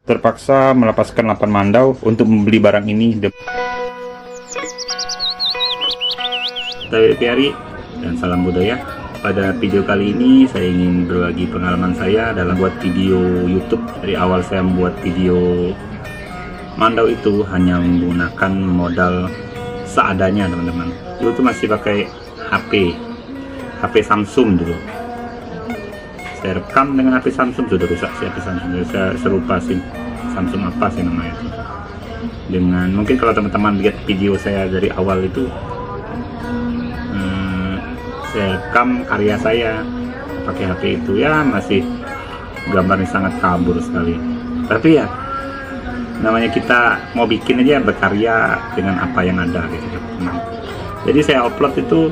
Terpaksa melepaskan 8 mandau untuk membeli barang ini. Dari dan salam budaya. Pada video kali ini saya ingin berbagi pengalaman saya dalam buat video YouTube. Dari awal saya membuat video mandau itu hanya menggunakan modal seadanya, teman-teman. Dulu tuh masih pakai HP Samsung dulu. Saya rekam dengan HP Samsung, sudah rusak sih HP Samsung. Saya serupa sih Samsung apa sih namanya itu. Dengan mungkin kalau teman-teman lihat video saya dari awal itu, saya rekam karya saya pakai HP itu, ya masih gambarnya sangat kabur sekali. Tapi ya namanya kita mau bikin aja, berkarya dengan apa yang ada gitu. Jadi saya upload itu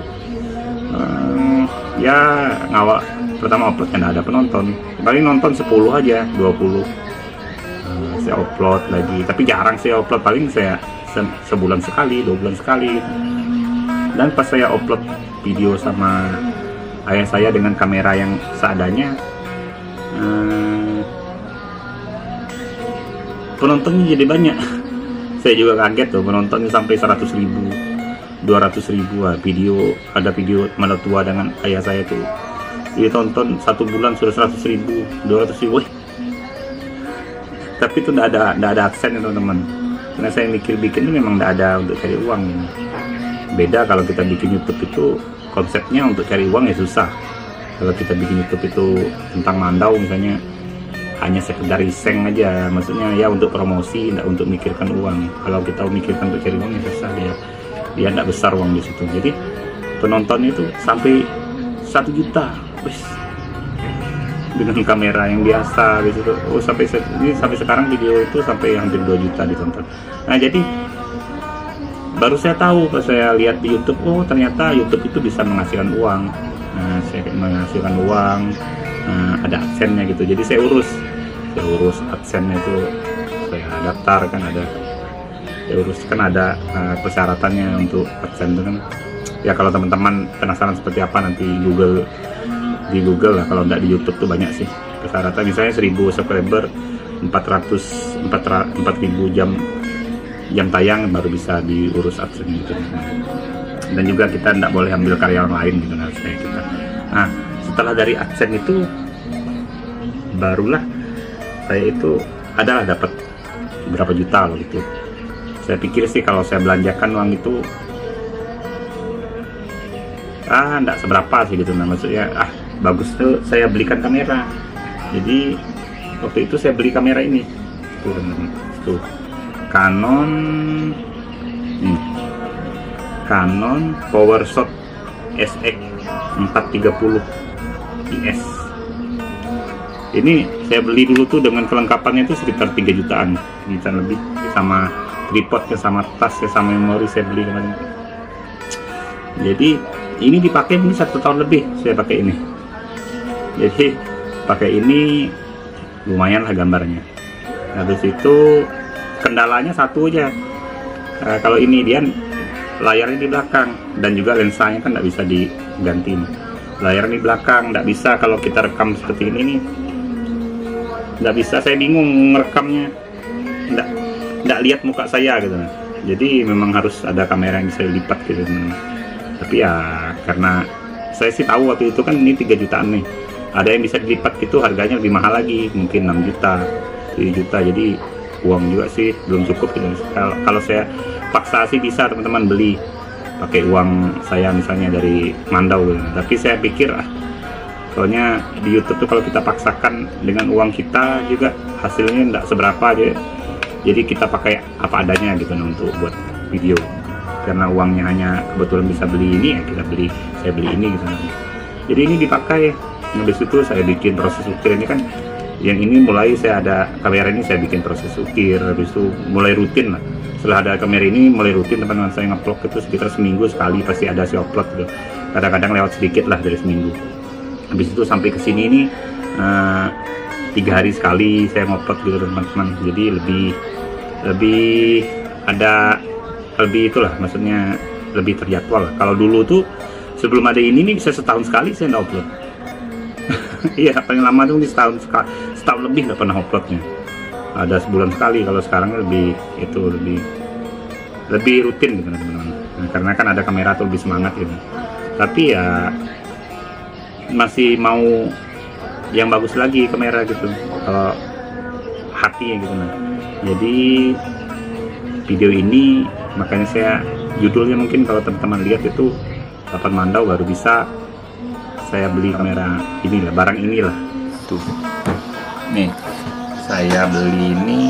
ya ngawal. Pertama uploadnya ada penonton, paling nonton 10 aja, 20. Saya upload lagi, tapi jarang saya upload, paling saya sebulan sekali, 2 bulan sekali. Dan pas saya upload video sama ayah saya dengan kamera yang seadanya, penontonnya jadi banyak. Saya juga kaget tuh, penontonnya sampai 100.000, 200.000. Ada video malah tua dengan ayah saya tuh ditonton 1 bulan sudah 100.000, 200.000. Tapi itu nggak ada aksen ya teman-teman, karena saya bikin itu memang nggak ada untuk cari uang. Beda kalau kita bikin YouTube itu konsepnya untuk cari uang, ya susah. Kalau kita bikin YouTube itu tentang mandau misalnya, hanya sekedar iseng aja, maksudnya ya untuk promosi, nggak untuk mikirkan uang. Kalau kita mikirkan untuk cari uang, ya susah, dia nggak besar uang di situ. Jadi penontonnya itu sampai 1 juta, dengan kamera yang biasa gitu. Sampai sekarang video itu sampai hampir 2 juta ditonton. Nah, jadi baru saya tahu pas saya lihat di YouTube, oh ternyata YouTube itu bisa menghasilkan uang. Nah, saya menghasilkan uang, ada adsense-nya gitu. Jadi saya urus adsense-nya itu, saya daftar kan, ada persyaratannya untuk adsense itu kan. Ya kalau teman-teman penasaran seperti apa, nanti di Google lah, kalau enggak di YouTube tuh banyak sih persyaratan. Misalnya 1000 subscriber, 4.000 jam tayang baru bisa diurus adsense gitu. Dan juga kita enggak boleh ambil karya orang lain gitu, harus kayak kita. Nah, setelah dari adsense itu barulah saya itu adalah dapat berapa juta loh gitu. Saya pikir sih kalau saya belanjakan uang itu enggak seberapa sih gitu. Nah, maksudnya bagus tuh saya belikan kamera. Jadi waktu itu saya beli kamera ini tuh Canon PowerShot SX 430 IS. Ini saya beli dulu tuh dengan kelengkapannya itu sekitar 3 jutaan lebih, sama tripodnya, sama tasnya, sama memori saya beli kemarin. Jadi ini dipakai ini 1 tahun lebih saya pakai ini. Jadi pakai ini lumayan lah gambarnya. Habis itu kendalanya satu aja, kalau ini dia layarnya di belakang, dan juga lensanya kan nggak bisa diganti. Layarnya di belakang nggak bisa, kalau kita rekam seperti ini nih nggak bisa. Saya bingung ngerekamnya, nggak lihat muka saya gitu. Jadi memang harus ada kamera yang bisa dilipat gitu. Tapi ya karena saya sih tahu waktu itu kan ini 3 jutaan nih, ada yang bisa dilipat gitu, harganya lebih mahal lagi, mungkin 6 juta, 7 juta. Jadi uang juga sih belum cukup gitu. Kalau saya paksa sih bisa teman-teman beli pakai uang saya misalnya dari mandau gitu. Tapi saya pikir soalnya di YouTube tuh kalau kita paksakan dengan uang kita juga hasilnya nggak seberapa aja. Jadi kita pakai apa adanya gitu untuk buat video. Karena uangnya hanya kebetulan bisa beli ini, ya saya beli ini gitu. Jadi ini dipakai. Habis itu saya bikin proses ukir ini kan, yang ini mulai saya ada kamera ini saya bikin proses ukir. Habis itu mulai rutin lah. Setelah ada kamera ini mulai rutin teman-teman saya nge-vlog itu sekitar seminggu sekali pasti ada saya upload gitu. Kadang-kadang lewat sedikit lah dari seminggu. Habis itu sampai ke sini ini 3 hari sekali saya ngupload gitu teman-teman. Jadi lebih itulah, maksudnya lebih terjadwal. Kalau dulu tuh sebelum ada ini nih bisa setahun sekali saya upload. Iya, paling lama tuh setahun lebih nggak pernah uploadnya. ada sebulan sekali. Kalau sekarang lebih rutin gitu teman-teman. Nah, karena kan ada kamera tuh lebih semangat gitu. Tapi ya masih mau yang bagus lagi kamera gitu, kalau hati gitu. Nah, jadi video ini makanya saya judulnya, mungkin kalau teman-teman lihat itu 8 mandau baru bisa saya beli kamera inilah, barang inilah tuh. Nih saya beli ini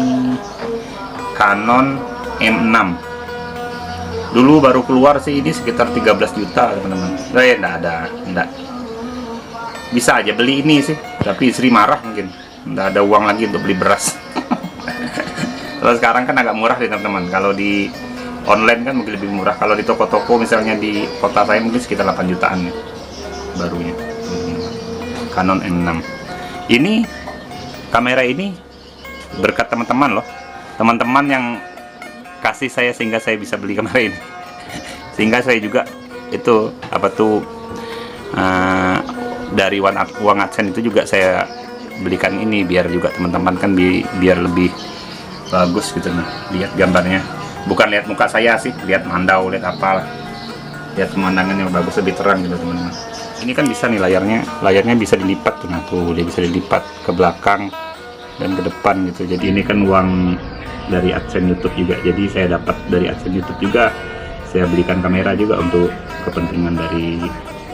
Canon M6. Dulu baru keluar sih ini sekitar 13 juta teman-teman. Enggak. Bisa aja beli ini sih, tapi istri marah mungkin. Enggak ada uang lagi untuk beli beras. Kalau sekarang kan agak murah nih teman-teman. Kalau di online kan mungkin lebih murah. Kalau di toko-toko misalnya di kota saya mungkin sekitar 8 jutaan ya, barunya. Canon M6. Ini kamera ini berkat teman-teman loh. Teman-teman yang kasih saya sehingga saya bisa beli kamera ini. Sehingga saya juga itu dari uang AdSense itu juga saya belikan ini, biar juga teman-teman kan biar lebih bagus gitu. Nah, lihat gambarnya, bukan lihat muka saya sih, lihat mandau, lihat apalah, lihat pemandangan yang bagus, lebih terang gitu teman-teman. Ini kan bisa nih layarnya bisa dilipat tuh. Nah tuh dia bisa dilipat ke belakang dan ke depan gitu. Jadi ini kan uang dari AdSense YouTube juga, jadi saya dapat dari AdSense YouTube juga, saya belikan kamera juga untuk kepentingan dari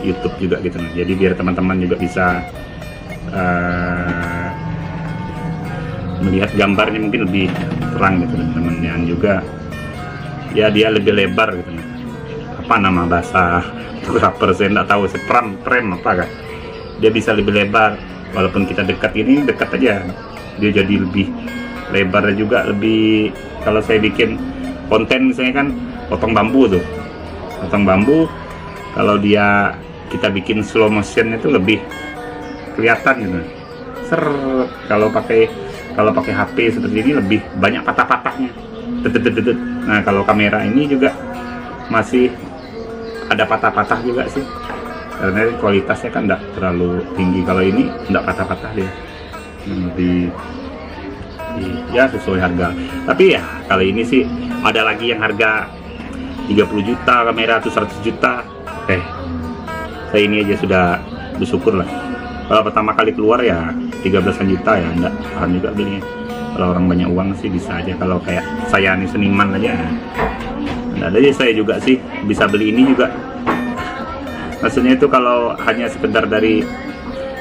YouTube juga gitu. Nah, jadi biar teman-teman juga bisa melihat gambarnya mungkin lebih terang gitu teman-teman. Yang juga ya dia lebih lebar gitu. Apa nama bahasa fotografer saya nggak tahu, frame apa kan, dia bisa lebih lebar. Walaupun kita dekat aja, dia jadi lebih lebar juga. Lebih, kalau saya bikin konten misalnya kan potong bambu, kalau kita bikin slow motion itu lebih kelihatan gitu. Kalau pakai HP seperti ini lebih banyak patah-patahnya. Nah kalau kamera ini juga masih ada patah-patah juga sih, karena kualitasnya kan enggak terlalu tinggi. Kalau ini enggak patah-patah dia, lebih ya sesuai harga. Tapi ya kali ini sih ada lagi yang harga 30 juta kamera atau 100 juta. Saya ini aja sudah bersyukur lah. Kalau pertama kali keluar ya 13-an juta ya enggak tahan juga belinya. Kalau orang banyak uang sih bisa aja. Kalau kayak saya nih seniman aja enggak ada aja. Saya juga sih bisa beli ini juga. Maksudnya itu kalau hanya sekedar dari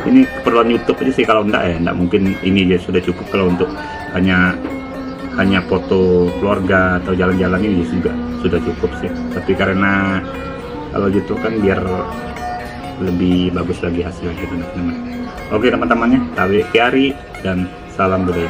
ini keperluan YouTube aja sih. Kalau enggak ya enggak mungkin ini aja sudah cukup. Kalau untuk hanya foto keluarga atau jalan-jalan ini juga sudah cukup sih. Tapi karena kalau gitu kan biar lebih bagus lagi hasilnya gitu teman-teman. Oke teman-temannya, tabe kiari dan salam budaya.